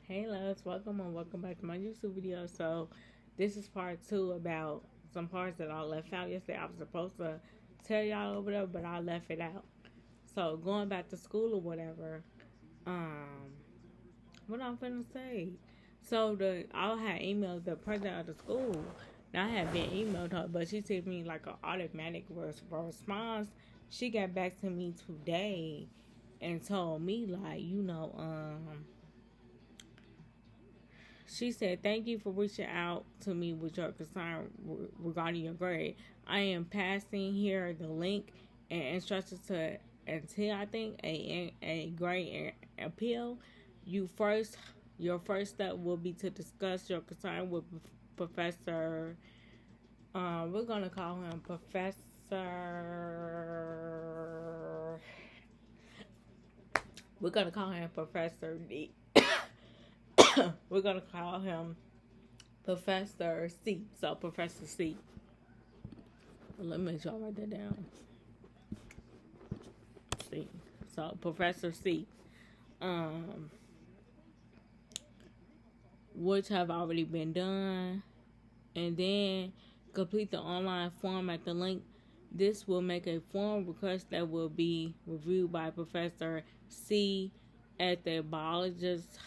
Hey loves, welcome and welcome back to my YouTube video. So this is part two about some parts that I left out yesterday. I was supposed to tell y'all over there, but I left it out. So going back to school or whatever, um, what I'm finna say. So I had emailed the president of the school. Now I had been emailed her, but she sent me like an automatic response. She got back to me today and told me like, she said, "Thank you for reaching out to me with your concern regarding your grade. I am passing here the link and instructions to until I think a grade appeal. You first, your first step will be to discuss your concern with Professor. We're gonna call him Professor. We're gonna call him Professor D. We're gonna call him Professor C. So Professor C. Let me make sure I write that down. C. So Professor C. Um, which have already been done, and then complete the online form at the link. This will make a form request that will be reviewed by Professor C at the biologist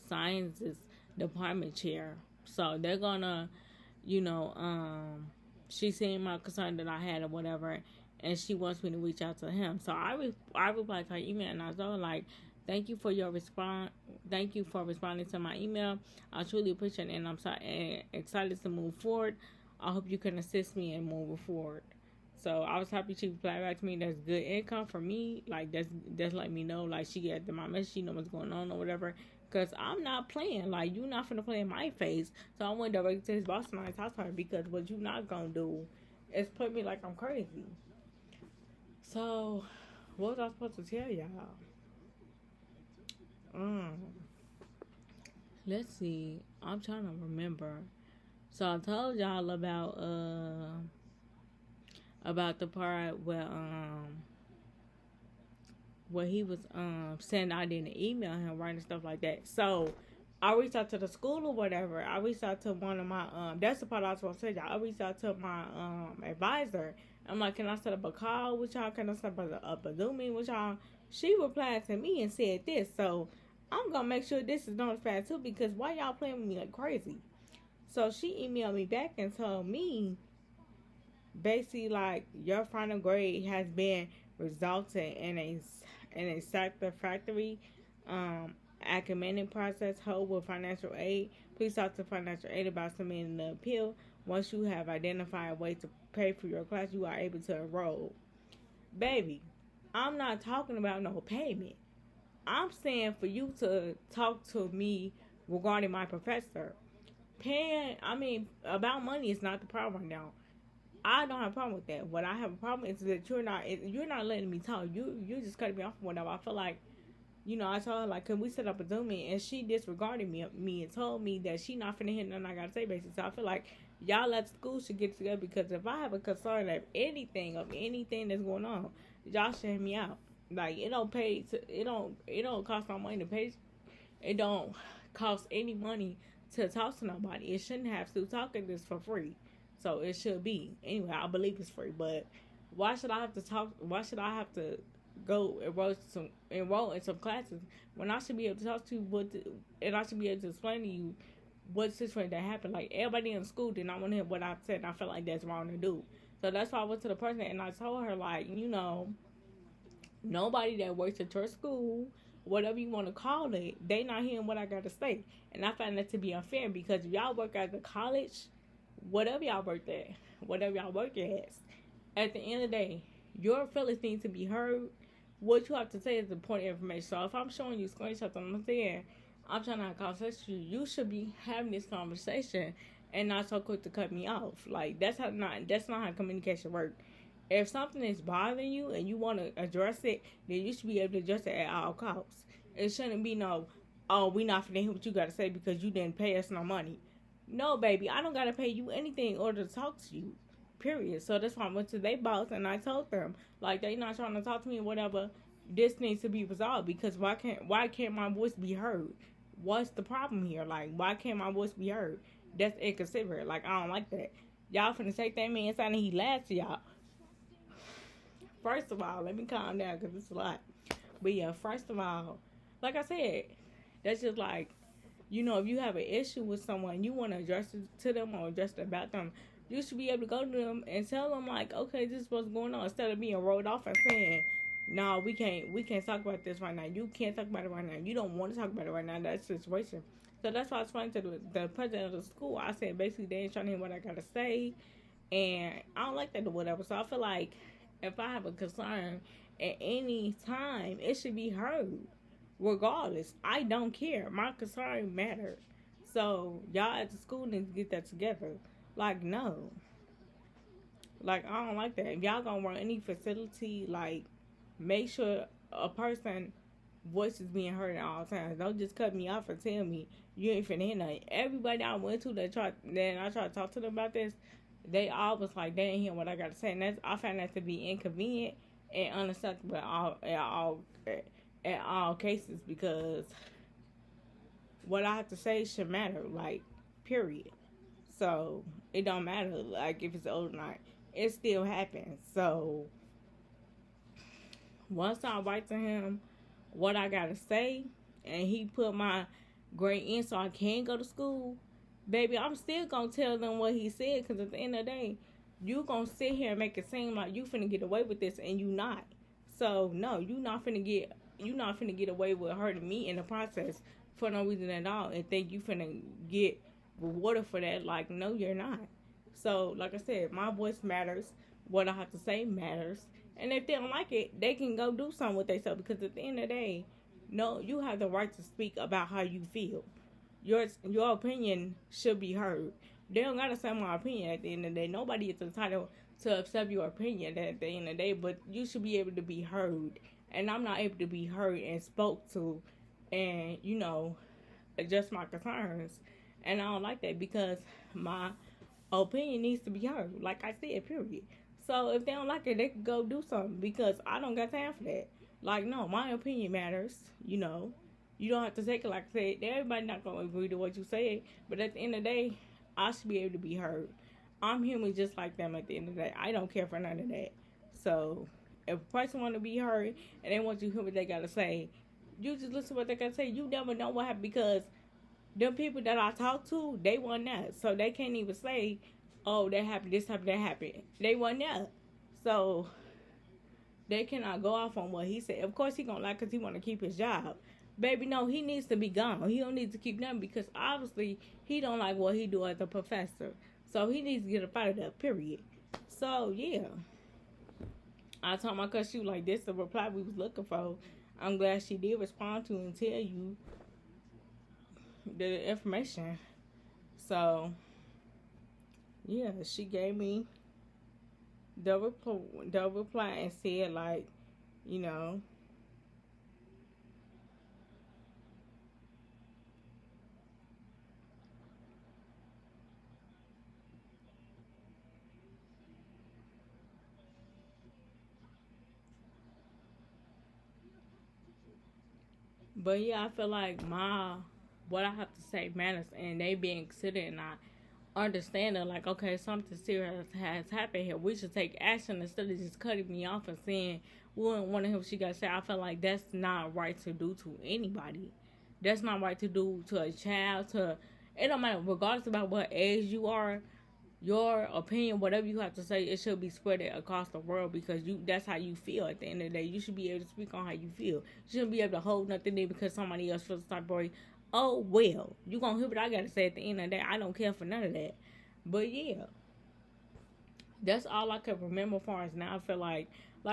sciences department chair. So they're gonna, you know, she's seeing my concern that I had or whatever, and she wants me to reach out to him. So I replied to her email and I told her like, thank you for your response. Thank you for responding to my email. I truly appreciate it, and I'm sorry and excited to move forward. I hope you can assist me in moving forward. So I was happy she replied back to me. That's good income for me. Like that's letting me know like she get my message. She know what's going on or whatever. Cause I'm not playing. Like you not finna play in my face. So I went directly to his boss and I talked to her because what you not gonna do is put me like I'm crazy. So what was I supposed to tell y'all? Um, let's see. I'm trying to remember. So I told y'all about the part where he was saying I didn't email him right and stuff like that. So I reached out to the school or whatever. I reached out to one of my that's the part I was supposed to say y'all. I reached out to my advisor. I'm like, can I set up a call with y'all? Can I set up a Zoom meeting with y'all? She replied to me and said this. So I'm gonna make sure this is notified too, because why y'all playing with me like crazy? So she emailed me back and told me basically like your final grade has been resulted in a satisfactory academic process hold with financial aid. Please talk to financial aid about submitting the appeal. Once you have identified a way to pay for your class, you are able to enroll. Baby, I'm not talking about no payment. I'm saying for you to talk to me regarding my professor. Paying, I mean, about money is not the problem right now. I don't have a problem with that. What I have a problem is that you're not letting me talk. You just cutting me off or whatever. I feel like, I told her like, can we set up a Zoom meeting? And she disregarded me and told me that she not finna hear nothing I gotta say basically. So I feel like y'all at school should get together, because if I have a concern of anything that's going on, y'all should hear me out. Like it don't cost no money to pay. It don't cost any money to talk to nobody. It shouldn't have to. Talking this for free. So it should be. Anyway, I believe it's free. But why should I have to talk? Why should I have to go enroll in some classes when I should be able to talk to you and I should be able to explain to you what situation that happened? Like everybody in school did not want to hear what I said, and I felt like that's wrong to do. So that's why I went to the person and I told her like, nobody that works at your school, whatever you want to call it, they not hearing what I got to say. And I find that to be unfair, because if y'all work at the college, whatever y'all work at, whatever y'all work at the end of the day, your feelings need to be heard. What you have to say is important information. So if I'm showing you screenshots, I'm saying I'm trying to have a conversation, you should be having this conversation and not so quick to cut me off. Like that's not how communication works. If something is bothering you and you want to address it, then you should be able to address it at all costs. It shouldn't be no, oh, we not finna hear what you got to say because you didn't pay us no money. No, baby, I don't got to pay you anything in order to talk to you. Period. So that's why I went to their boss and I told them, like, they not trying to talk to me or whatever. This needs to be resolved, because why can't my voice be heard? what's the problem here? Like, why can't my voice be heard? That's inconsiderate. Like, I don't like that. Y'all finna take that man inside and he lied to y'all. First of all, let me calm down because it's a lot. But yeah, first of all, like I said, that's just like, if you have an issue with someone, you want to address it to them or address it about them, you should be able to go to them and tell them like, okay, this is what's going on, instead of being rolled off and saying, no, we can't talk about this right now. You can't talk about it right now. You don't want to talk about it right now. That situation. So that's why I explained to the president of the school. I said basically they ain't trying to hear what I gotta say, and I don't like that or whatever. So I feel like if I have a concern at any time, it should be heard regardless. I don't care. My concern matters. So y'all at the school need to get that together. Like, no. Like, I don't like that. If y'all gonna run any facility, like, make sure a person voice is being heard at all times. Don't just cut me off and tell me you ain't finna hear nothing. Everybody I went to I tried to talk to them about this, they all was like, they ain't hear what I gotta say. And I found that to be inconvenient and unacceptable at all cases, because what I have to say should matter, like, period. So it don't matter, like, if it's old or not, it still happens. So once I write to him what I gotta say, and he put my grade in so I can go to school, baby, I'm still gonna tell them what he said, because at the end of the day, you gonna sit here and make it seem like you finna get away with this, and you not. So no, you not finna get away with hurting me in the process for no reason at all, and think you finna get rewarded for that. Like, no, you're not. So like I said, my voice matters. What I have to say matters. And if they don't like it, they can go do something with themselves, because at the end of the day, no, you have the right to speak about how you feel. Your opinion should be heard. They don't gotta say my opinion at the end of the day. Nobody is entitled to accept your opinion at the end of the day, but you should be able to be heard. And I'm not able to be heard and spoke to, and adjust my concerns. And I don't like that, because my opinion needs to be heard. Like I said, period. So if they don't like it, they can go do something, because I don't got time for that. Like, no, my opinion matters. You don't have to take it like I said. Everybody not gonna agree to what you say, but at the end of the day, I should be able to be heard. I'm human just like them at the end of the day. I don't care for none of that. So if a person want to be heard and they want you to hear what they gotta say, you just listen to what they gotta say. You never know what happened, because them people that I talk to, they wasn't there. So they can't even say, oh, that happened, this happened, that happened. They wasn't there. So they cannot go off on what he said. Of course he gonna lie because he want to keep his job. Baby, no, he needs to be gone. He don't need to keep nothing, because obviously he don't like what he do as a professor. So he needs to get up out of that, period. So yeah, I told my cousin, she was like, this is the reply we was looking for. I'm glad she did respond to and tell you the information. So yeah, she gave me the reply and said, like, but yeah, I feel like what I have to say matters, and they being considered, and I understanding, like, okay, something serious has happened here. We should take action instead of just cutting me off and saying we don't want to hear what she got to say. I feel like that's not right to do to anybody. That's not right to do to a child. It don't matter, regardless about what age you are. Your opinion, whatever you have to say, it should be spread across the world, because that's how you feel at the end of the day. You should be able to speak on how you feel. You shouldn't be able to hold nothing in because somebody else feels the type of way. Oh, well, you gonna hear what I gotta say at the end of the day. I don't care for none of that. But yeah, that's all I can remember as far as now. I feel like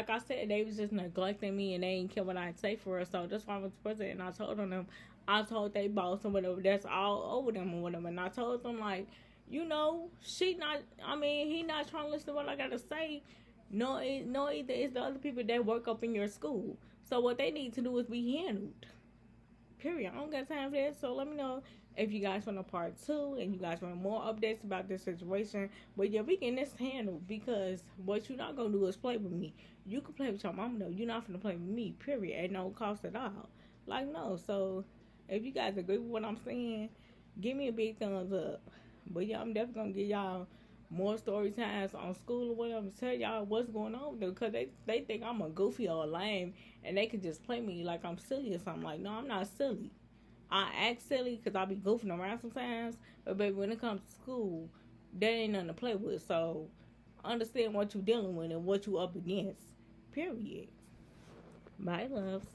I said, they was just neglecting me and they didn't care what I'd say for her. So that's why I was president, and I told them, I told they boss and whatever, that's all over them or whatever. And I told them, like, he not trying to listen to what I gotta say. No, either it's the other people that work up in your school. So what they need to do is be handled. Period. I don't got time for that. So let me know if you guys want a part 2 and you guys want more updates about this situation. But yeah, we getting this handled, because what you not gonna do is play with me. You can play with your mama though. You're not gonna play with me, period, at no cost at all. Like, no. So If you guys agree with what I'm saying, give me a big thumbs up. But yeah, I'm definitely gonna give y'all more story times on school or whatever. Tell y'all what's going on with them because they think I'm a goofy or a lame and they can just play me like I'm silly or something. Like, no, I'm not silly. I act silly because I be goofing around sometimes. But baby, when it comes to school, that ain't nothing to play with. So understand what you dealing with and what you up against. Period. Bye, loves.